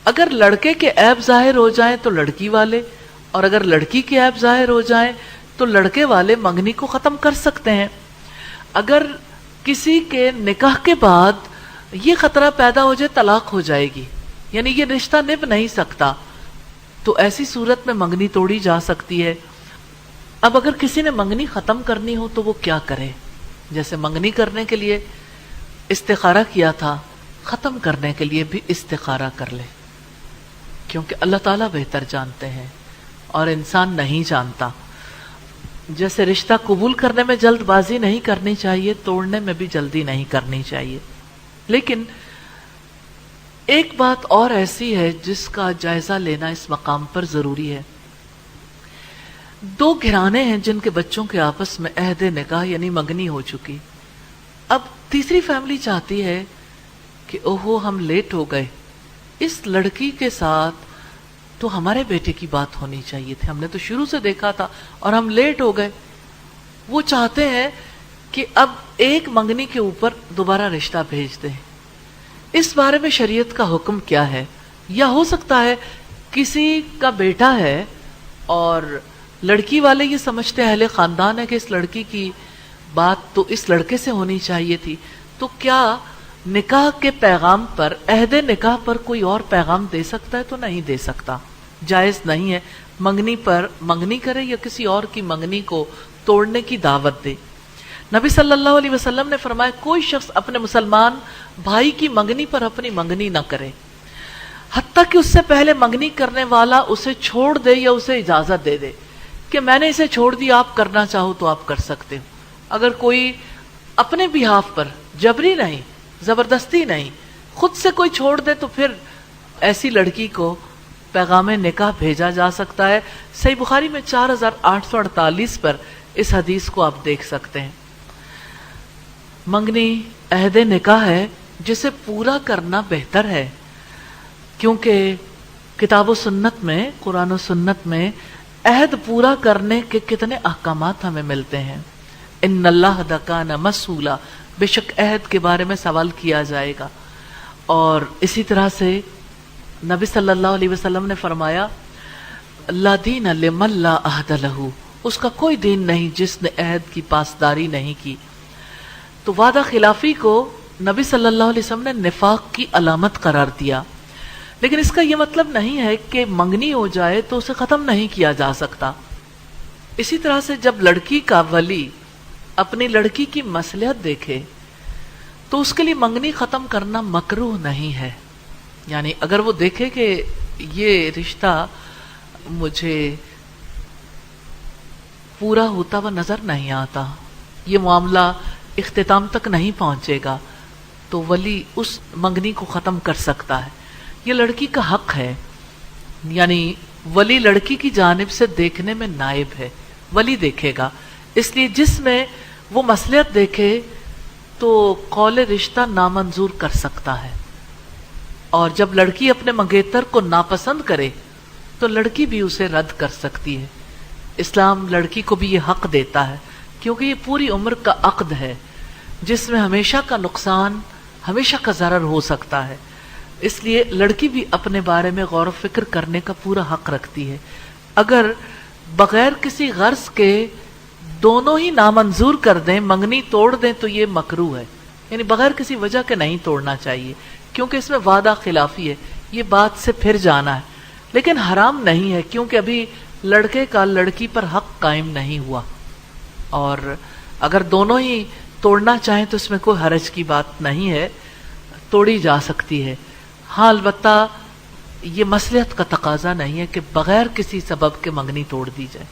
اگر لڑکے کے عیب ظاہر ہو جائیں تو لڑکی والے، اور اگر لڑکی کے عیب ظاہر ہو جائیں تو لڑکے والے منگنی کو ختم کر سکتے ہیں۔ اگر کسی کے نکاح کے بعد یہ خطرہ پیدا ہو جائے طلاق ہو جائے گی، یعنی یہ رشتہ نبھ نہیں سکتا، تو ایسی صورت میں منگنی توڑی جا سکتی ہے۔ اب اگر کسی نے منگنی ختم کرنی ہو تو وہ کیا کرے؟ جیسے منگنی کرنے کے لیے استخارہ کیا تھا، ختم کرنے کے لیے بھی استخارہ کر لے، کیونکہ اللہ تعالیٰ بہتر جانتے ہیں اور انسان نہیں جانتا۔ جیسے رشتہ قبول کرنے میں جلد بازی نہیں کرنی چاہیے، توڑنے میں بھی جلدی نہیں کرنی چاہیے۔ لیکن ایک بات اور ایسی ہے جس کا جائزہ لینا اس مقام پر ضروری ہے۔ دو گھرانے ہیں جن کے بچوں کے آپس میں عہد نکاح یعنی منگنی ہو چکی، اب تیسری فیملی چاہتی ہے کہ اوہو ہم لیٹ ہو گئے، اس لڑکی کے ساتھ تو ہمارے بیٹے کی بات ہونی چاہیے تھی، ہم نے تو شروع سے دیکھا تھا اور ہم لیٹ ہو گئے۔ وہ چاہتے ہیں کہ اب ایک منگنی کے اوپر دوبارہ رشتہ بھیج دیں۔ اس بارے میں شریعت کا حکم کیا ہے؟ یا ہو سکتا ہے کسی کا بیٹا ہے اور لڑکی والے یہ سمجھتے اہل خاندان ہے کہ اس لڑکی کی بات تو اس لڑکے سے ہونی چاہیے تھی، تو کیا نکاح کے پیغام پر، عہد نکاح پر کوئی اور پیغام دے سکتا ہے؟ تو نہیں دے سکتا، جائز نہیں ہے۔ منگنی پر منگنی کرے یا کسی اور کی منگنی کو توڑنے کی دعوت دے۔ نبی صلی اللہ علیہ وسلم نے فرمایا کوئی شخص اپنے مسلمان بھائی کی منگنی پر اپنی منگنی نہ کرے، حتیٰ کہ اس سے پہلے منگنی کرنے والا اسے چھوڑ دے یا اسے اجازت دے دے کہ میں نے اسے چھوڑ دیا، آپ کرنا چاہو تو آپ کر سکتے ہو۔ اگر کوئی اپنے بہاف پر جبری نہیں، زبردستی نہیں، خود سے کوئی چھوڑ دے تو پھر ایسی لڑکی کو پیغام نکاح بھیجا جا سکتا ہے۔ صحیح بخاری میں 4848 پر اس حدیث کو آپ دیکھ سکتے ہیں۔ منگنی عہد نکاح ہے جسے پورا کرنا بہتر ہے، کیونکہ کتاب و سنت میں، قرآن و سنت میں عہد پورا کرنے کے کتنے احکامات ہمیں ملتے ہیں۔ ان اللہ کان مسئولا، بے شک عہد کے بارے میں سوال کیا جائے گا۔ اور اسی طرح سے نبی صلی اللہ علیہ وسلم نے فرمایا لا دین لمن لا عہد لہ، اس کا کوئی دین نہیں جس نے عہد کی پاسداری نہیں کی۔ تو وعدہ خلافی کو نبی صلی اللہ علیہ وسلم نے نفاق کی علامت قرار دیا، لیکن اس کا یہ مطلب نہیں ہے کہ منگنی ہو جائے تو اسے ختم نہیں کیا جا سکتا۔ اسی طرح سے جب لڑکی کا ولی اپنی لڑکی کی مصلحت دیکھے تو اس کے لیے منگنی ختم کرنا مکروہ نہیں ہے۔ یعنی اگر وہ دیکھے کہ یہ رشتہ مجھے پورا ہوتا ہوا نظر نہیں آتا، یہ معاملہ اختتام تک نہیں پہنچے گا، تو ولی اس منگنی کو ختم کر سکتا ہے۔ یہ لڑکی کا حق ہے، یعنی ولی لڑکی کی جانب سے دیکھنے میں نائب ہے، ولی دیکھے گا، اس لیے جس میں وہ مصلحت دیکھے تو قول رشتہ نامنظور کر سکتا ہے۔ اور جب لڑکی اپنے منگیتر کو ناپسند کرے تو لڑکی بھی اسے رد کر سکتی ہے۔ اسلام لڑکی کو بھی یہ حق دیتا ہے، کیونکہ یہ پوری عمر کا عقد ہے جس میں ہمیشہ کا نقصان، ہمیشہ کا ضرر ہو سکتا ہے، اس لیے لڑکی بھی اپنے بارے میں غور و فکر کرنے کا پورا حق رکھتی ہے۔ اگر بغیر کسی غرض کے دونوں ہی نامنظور کر دیں، منگنی توڑ دیں، تو یہ مکروہ ہے، یعنی بغیر کسی وجہ کے نہیں توڑنا چاہیے، کیونکہ اس میں وعدہ خلافی ہے، یہ بات سے پھر جانا ہے۔ لیکن حرام نہیں ہے، کیونکہ ابھی لڑکے کا لڑکی پر حق قائم نہیں ہوا، اور اگر دونوں ہی توڑنا چاہیں تو اس میں کوئی حرج کی بات نہیں ہے، توڑی جا سکتی ہے۔ ہاں البتہ یہ مصلحت کا تقاضا نہیں ہے کہ بغیر کسی سبب کے منگنی توڑ دی جائے۔